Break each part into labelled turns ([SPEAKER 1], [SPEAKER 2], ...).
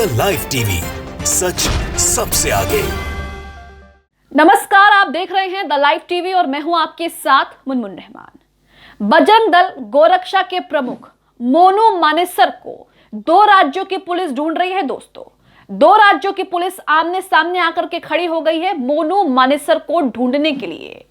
[SPEAKER 1] The live TV, सच सबसे आगे।
[SPEAKER 2] नमस्कार, आप देख रहे हैं द लाइव टीवी और मैं हूं आपके साथ मुनमुन रहमान। बजरंग दल गोरक्षा के प्रमुख मोनू मानेसर को दो राज्यों की पुलिस ढूंढ रही है। दोस्तों, दो राज्यों की पुलिस आमने सामने आकर के खड़ी हो गई है मोनू मानेसर को ढूंढने के लिए।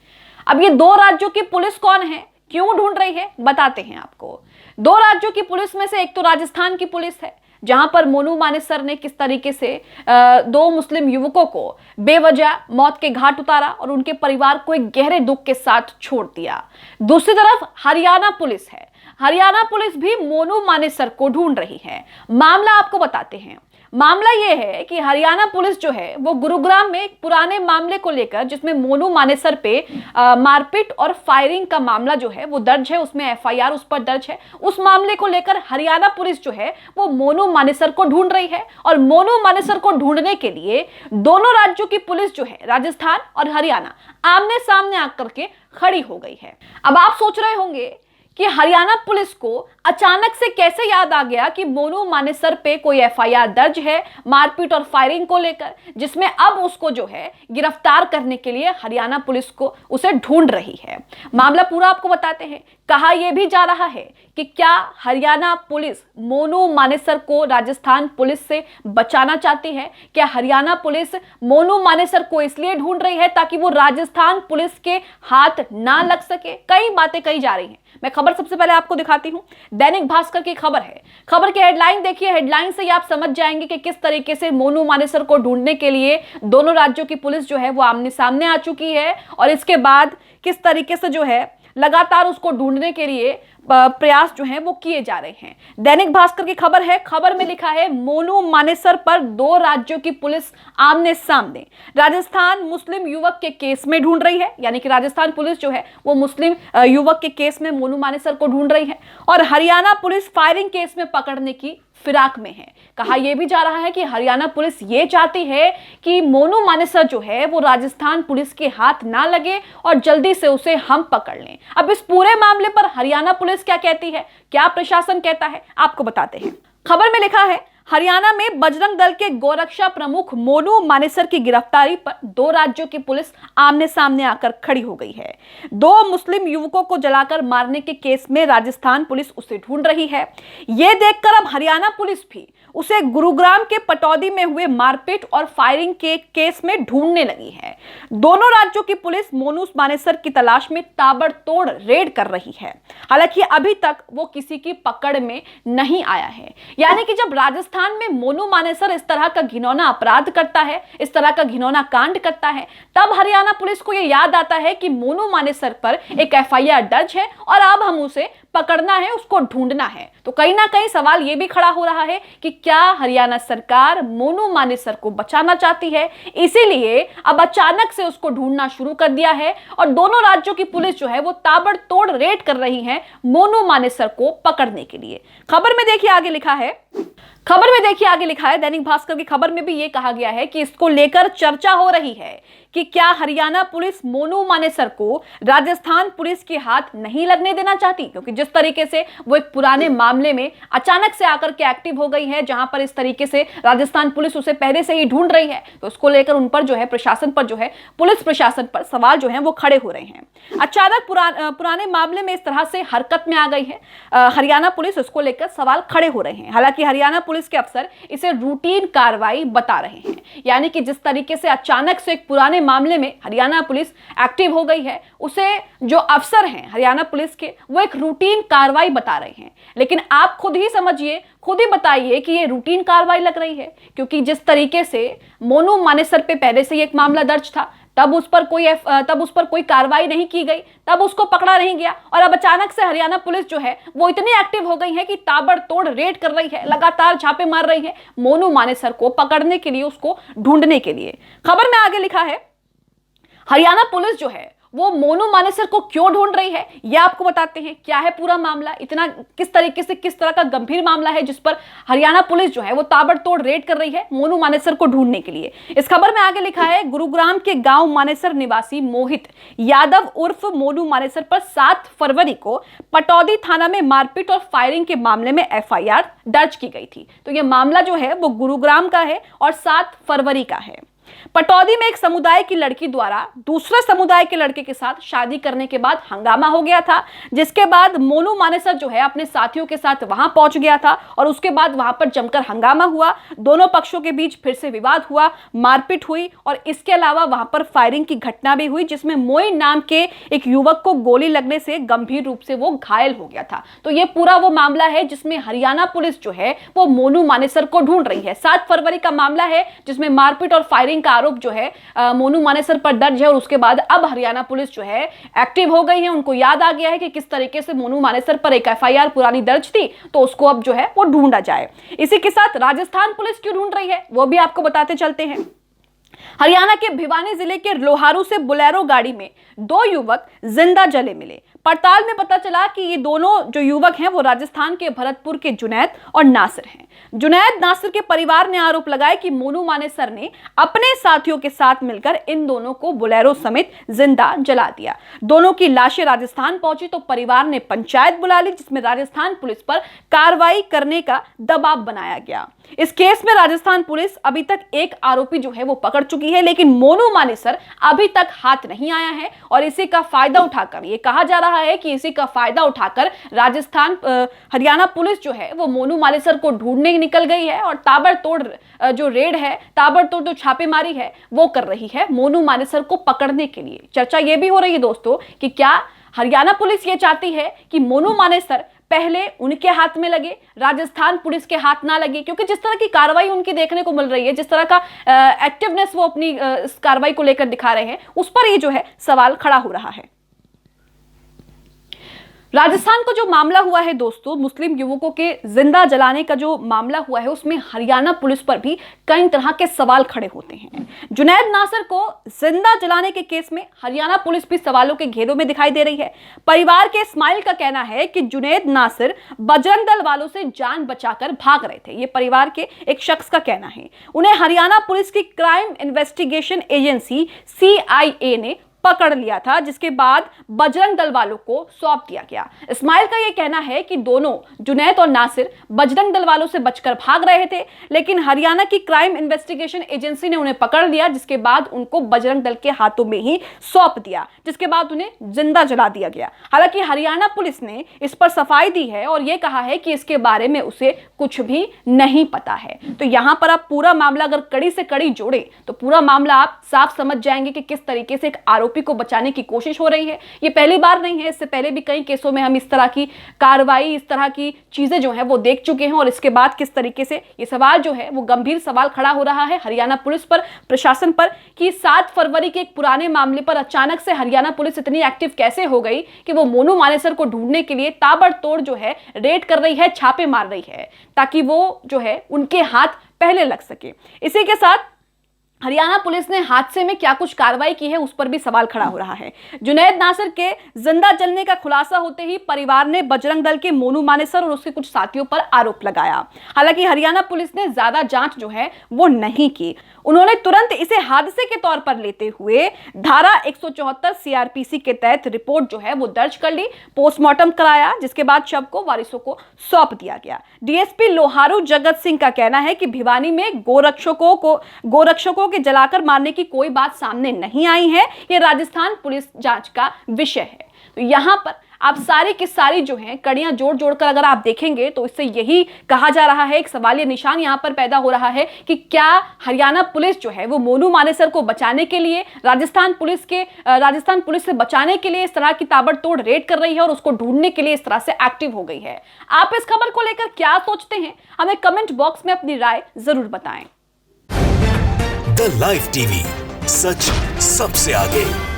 [SPEAKER 2] अब ये दो राज्यों की पुलिस कौन है, क्यों ढूंढ रही है, बताते हैं आपको। दो राज्यों की पुलिस में से एक तो राजस्थान की पुलिस है, जहां पर मोनू मानेसर ने किस तरीके से दो मुस्लिम युवकों को बेवजह मौत के घाट उतारा और उनके परिवार को एक गहरे दुख के साथ छोड़ दिया। दूसरी तरफ हरियाणा पुलिस है। हरियाणा पुलिस भी मोनू मानेसर को ढूंढ रही है। मामला आपको बताते हैं। मामला यह है कि हरियाणा पुलिस जो है वो गुरुग्राम में एक पुराने मामले को लेकर, जिसमें मोनू मानेसर पे मारपीट और फायरिंग का मामला जो है वो दर्ज है, उसमें एफआईआर उस पर दर्ज है। उस मामले को लेकर हरियाणा पुलिस जो है वो मोनू मानेसर को ढूंढ रही है और मोनू मानेसर को ढूंढने के लिए दोनों राज्यों की पुलिस जो है, राजस्थान और हरियाणा, आमने सामने आकर के खड़ी हो गई है। अब आप सोच रहे होंगे कि हरियाणा पुलिस को अचानक से कैसे याद आ गया कि मोनू मानेसर पे कोई एफआईआर दर्ज है मारपीट और फायरिंग को लेकर, जिसमें अब उसको जो है गिरफ्तार करने के लिए हरियाणा पुलिस को उसे ढूंढ रही है। मामला पूरा आपको बताते हैं। कहा यह भी जा रहा है कि क्या हरियाणा पुलिस मोनू मानेसर को राजस्थान पुलिस से बचाना चाहती है? क्या हरियाणा पुलिस मोनू मानेसर को इसलिए ढूंढ रही है ताकि वो राजस्थान पुलिस के हाथ ना लग सके? कई बातें कही जा रही हैं। मैं खबर सबसे पहले आपको दिखाती हूं। दैनिक भास्कर की खबर है। खबर की हेडलाइन देखिए। हेडलाइन से ही आप समझ जाएंगे कि किस तरीके से मोनू मानेसर को ढूंढने के लिए दोनों राज्यों की पुलिस जो है वो आमने सामने आ चुकी है और इसके बाद किस तरीके से जो है लगातार उसको ढूंढने के लिए प्रयास जो हैं वो किए जा रहे हैं। दैनिक भास्कर की खबर है। खबर में लिखा है मोनू मानेसर पर दो राज्यों की पुलिस आमने सामने। राजस्थान मुस्लिम युवक के केस में ढूंढ रही है, यानी कि राजस्थान पुलिस जो है वो मुस्लिम युवक के केस में मोनू मानेसर को ढूंढ रही है और हरियाणा पुलिस फायरिंग केस में पकड़ने की फिराक में है। कहा यह भी जा रहा है कि हरियाणा पुलिस ये चाहती है कि मोनू मानेसर जो है वो राजस्थान पुलिस के हाथ ना लगे और जल्दी से उसे हम पकड़ लें। अब इस पूरे मामले पर हरियाणा पुलिस क्या कहती है, क्या प्रशासन कहता है, आपको बताते हैं। खबर में लिखा है हरियाणा में बजरंग दल के गोरक्षा प्रमुख मोनू मानेसर की गिरफ्तारी पर दो राज्यों की पुलिस आमने सामने आकर खड़ी हो गई है। दो मुस्लिम युवकों को जलाकर मारने के केस में राजस्थान पुलिस उसे ढूंढ रही है। यह देखकर अब हरियाणा पुलिस भी उसे गुरुग्राम के पटौदी में हुए मारपीट और फायरिंग के केस में ढूंढने लगी है। दोनों राज्यों की पुलिस मोनू मानेसर की तलाश में ताबड़तोड़ रेड कर रही है। हालांकि अभी तक वो किसी की पकड़ में नहीं आया है। यानी कि जब राजस्थान में मोनू मानेसर इस तरह का घिनौना अपराध करता है, इस तरह का घिनौना कांड करता है, तब हरियाणा पुलिस को यह याद आता है कि मोनू मानेसर पर एक एफआईआर दर्ज है और अब हम उसे पकड़ना है, उसको ढूंढना है। तो कहीं ना कहीं सवाल यह भी खड़ा हो रहा है कि क्या हरियाणा सरकार मोनू मानेसर को बचाना चाहती है, इसीलिए अब अचानक से उसको ढूंढना शुरू कर दिया है और दोनों राज्यों की पुलिस जो है वो ताबड़तोड़ रेड कर रही है मोनू मानेसर को पकड़ने के लिए। खबर में देखिए आगे लिखा है दैनिक भास्कर की खबर में भी यह कहा गया है कि इसको लेकर चर्चा हो रही है कि क्या हरियाणा पुलिस मोनू मानेसर को राजस्थान पुलिस के हाथ नहीं लगने देना चाहती, क्योंकि जिस तरीके से वो एक पुराने मामले में अचानक से आकर के एक्टिव हो गई है, जहां पर इस तरीके से राजस्थान पुलिस उसे पहले से ही ढूंढ रही है, तो उसको लेकर उन पर जो है प्रशासन पर जो है पुलिस प्रशासन पर सवाल जो है वो खड़े हो रहे हैं। अचानक पुराने मामले में इस तरह से हरकत में आ गई है हरियाणा पुलिस, उसको लेकर सवाल खड़े हो रहे हैं। हालांकि हरियाणा पुलिस के अफसर इसे रूटीन कार्रवाई बता रहे हैं, यानी कि जिस तरीके से अचानक से एक पुराने मामले में हरियाणा पुलिस एक्टिव हो गई है, उसे जो अफसर हैं हरियाणा पुलिस के वो एक रूटीन कार्रवाई बता रहे हैं। लेकिन आप खुद ही समझिए, खुद ही बताइए कि ये रूटीन कार्रवाई लग रही है, क्योंकि जिस तरीके से मोनू मानेसर पे पहले से ही एक मामला दर्ज था, तब उस पर कोई कार्रवाई नहीं की गई, तब उसको पकड़ा नहीं गया और अब अचानक से हरियाणा पुलिस जो है वो इतनी एक्टिव हो गई है कि ताबड़तोड़ रेड कर रही है, लगातार छापे मार रही है मोनू मानेसर को पकड़ने के लिए, उसको ढूंढने के लिए। खबर में आगे लिखा है हरियाणा पुलिस जो है वो मोनू मानेसर को क्यों ढूंढ रही है ये आपको बताते हैं। क्या है पूरा मामला, इतना किस तरीके से, किस तरह का गंभीर मामला है जिस पर हरियाणा पुलिस जो है वो ताबड़तोड़ रेड कर रही है मोनू मानेसर को ढूंढने के लिए। इस खबर में आगे लिखा है, गुरुग्राम के गांव मानेसर निवासी मोहित यादव उर्फ मोनू मानेसर पर 7 फरवरी को पटौदी थाना में मारपीट और फायरिंग के मामले में एफआईआर दर्ज की गई थी। तो यह मामला जो है वो गुरुग्राम का है और 7 फरवरी का है। पटौदी में एक समुदाय की लड़की द्वारा दूसरे समुदाय के लड़के के साथ शादी करने के बाद हंगामा हो गया था, जिसके बाद मोनू मानेसर जो है अपने साथियों के साथ वहां पहुंच गया था और उसके बाद वहां पर जमकर हंगामा हुआ। दोनों पक्षों के बीच फिर से विवाद हुआ, मारपीट हुई और इसके अलावा वहां पर फायरिंग की घटना भी हुई, जिसमें मोइन नाम के एक युवक को गोली लगने से गंभीर रूप से वो घायल हो गया था। तो ये पूरा वो मामला है जिसमें हरियाणा पुलिस जो है वो मोनू मानेसर को ढूंढ रही है। 7 फरवरी का मामला है जिसमें मारपीट और फायरिंग का आरोप जो है मोनू मानेसर पर दर्ज है और उसके बाद अब हरियाणा पुलिस जो है एक्टिव हो गई है। उनको याद आ गया है कि किस तरीके से मोनू मानेसर पर एक एफआईआर पुरानी दर्ज थी, तो उसको अब जो है वो ढूंढा जाए। इसी के साथ राजस्थान पुलिस क्यों ढूंढ रही है वो भी आपको बताते चलते हैं। हरियाणा के भिवानी जिले के लोहारू से बुलेरो गाड़ी में 2 युवक जिंदा जले मिले। पड़ताल में पता चला कि ये दोनों जो युवक हैं वो राजस्थान के भरतपुर के जुनैद और नासिर हैं। जुनैद नासिर के परिवार ने आरोप लगाया कि मोनू मानेसर ने अपने साथियों के साथ मिलकर इन दोनों को बुलेरो समेत जिंदा जला दिया। दोनों की लाशें राजस्थान पहुंची तो परिवार ने पंचायत बुला ली, जिसमें राजस्थान पुलिस पर कार्रवाई करने का दबाव बनाया गया। इस केस में राजस्थान पुलिस अभी तक एक आरोपी जो है वो पकड़ चुकी है, लेकिन मोनू मानेसर अभी तक हाथ नहीं आया है और इसी का फायदा उठाकर, ये कहा जा रहा है कि इसी का फायदा उठाकर हरियाणा पुलिस जो है वो मोनू मानेसर को ढूंढने निकल गई है और ताबड़तोड़ जो रेड है, ताबड़तोड़ जो छापेमारी है वो कर रही है मोनू मानेसर को पकड़ने के लिए। चर्चा ये भी हो रही है दोस्तों कि क्या हरियाणा पुलिस ये चाहती है कि मोनू मानेसर पहले उनके हाथ में लगे, राजस्थान पुलिस के हाथ ना लगे, क्योंकि जिस तरह की कार्रवाई उनकी देखने को मिल रही है, जिस तरह का एक्टिवनेस वो अपनी इस कार्रवाई को लेकर दिखा रहे हैं, उस पर ये जो है सवाल खड़ा हो रहा है। राजस्थान को जो मामला हुआ है दोस्तों, मुस्लिम युवकों के जिंदा जलाने का जो मामला हुआ है, उसमें हरियाणा पुलिस पर भी कई तरह के सवाल खड़े होते हैं। जुनैद नासिर को जिंदा जलाने के केस में हरियाणा पुलिस भी सवालों के घेरों में दिखाई दे रही है। परिवार के इस्माइल का कहना है कि जुनैद नासिर बजरंग दल वालों से जान बचाकर भाग रहे थे। ये परिवार के एक शख्स का कहना है। उन्हें हरियाणा पुलिस की क्राइम इन्वेस्टिगेशन एजेंसी CIA ने पकड़ लिया था, जिसके बाद बजरंग दल वालों को सौंप दिया गया। इस्माइल का यह कहना है कि दोनों जुनैद और नासिर बजरंग दल वालों से बचकर भाग रहे थे, लेकिन हरियाणा की क्राइम इन्वेस्टिगेशन एजेंसी ने उन्हें पकड़ लिया, जिसके बाद उनको बजरंग दल के हाथों में ही सौंप दिया, जिसके बाद उन्हें जिंदा जला दिया गया। हालांकि हरियाणा पुलिस ने इस पर सफाई दी है और यह कहा है कि इसके बारे में उसे कुछ भी नहीं पता है। तो यहां पर आप पूरा मामला अगर कड़ी से कड़ी जोड़े तो पूरा मामला आप साफ समझ जाएंगे कि किस तरीके से एक आरोपी को बचाने की कोशिश हो रही है। ये पहली बार नहीं है, इससे पहले भी कई केसों में हम इस तरह की कार्रवाई, इस तरह की चीजें जो है वो देख चुके हैं और इसके बाद किस तरीके से ये सवाल जो है वो गंभीर सवाल खड़ा हो रहा है हरियाणा पुलिस पर, प्रशासन पर, कि 7 फरवरी के एक पुराने मामले पर अचानक से हरियाणा पुलिस इतनी एक्टिव कैसे हो गई कि वो मोनू मानेसर को ढूंढने के लिए ताबड़तोड़ जो है रेड कर रही है, छापे मार रही है, ताकि वो जो है उनके हाथ पहले लग सके। इसी के साथ हरियाणा पुलिस ने हादसे में क्या कुछ कार्रवाई की है उस पर भी सवाल खड़ा हो रहा है। जुनैद नासिर के जिंदा जलने का खुलासा होते ही परिवार ने बजरंग दल के मोनू मानेसर और उसके कुछ साथियों पर आरोप लगाया। हालांकि हरियाणा पुलिस ने ज्यादा जांच जो है वो नहीं की। उन्होंने तुरंत इसे हादसे के तौर पर लेते हुए धारा 174 CRPC के तहत रिपोर्ट जो है वो दर्ज कर ली, पोस्टमार्टम कराया, जिसके बाद शव को वारिसों को सौंप दिया गया। DSP लोहारू जगत सिंह का कहना है कि भिवानी में गोरक्षकों के जलाकर मारने की कोई बात सामने नहीं आई है, ये राजस्थान पुलिस जांच का विषय है। तो यहां पर आप सारी की सारी जो हैं कड़ियां जोड़ जोड़कर अगर आप देखेंगे तो इससे यही कहा जा रहा है, एक सवालिया निशान यहां पर पैदा हो रहा है कि क्या हरियाणा पुलिस जो है वो मोनू मानेसर को बचाने के लिए, राजस्थान पुलिस से बचाने के लिए इस तरह की ताबड़तोड़ रेड कर रही है और उसको ढूंढने के लिए इस तरह से एक्टिव हो गई है। आप इस खबर को लेकर क्या सोचते हैं, हमें कमेंट बॉक्स में अपनी राय जरूर बताएं।
[SPEAKER 1] द लाइव टीवी, सच सबसे आगे।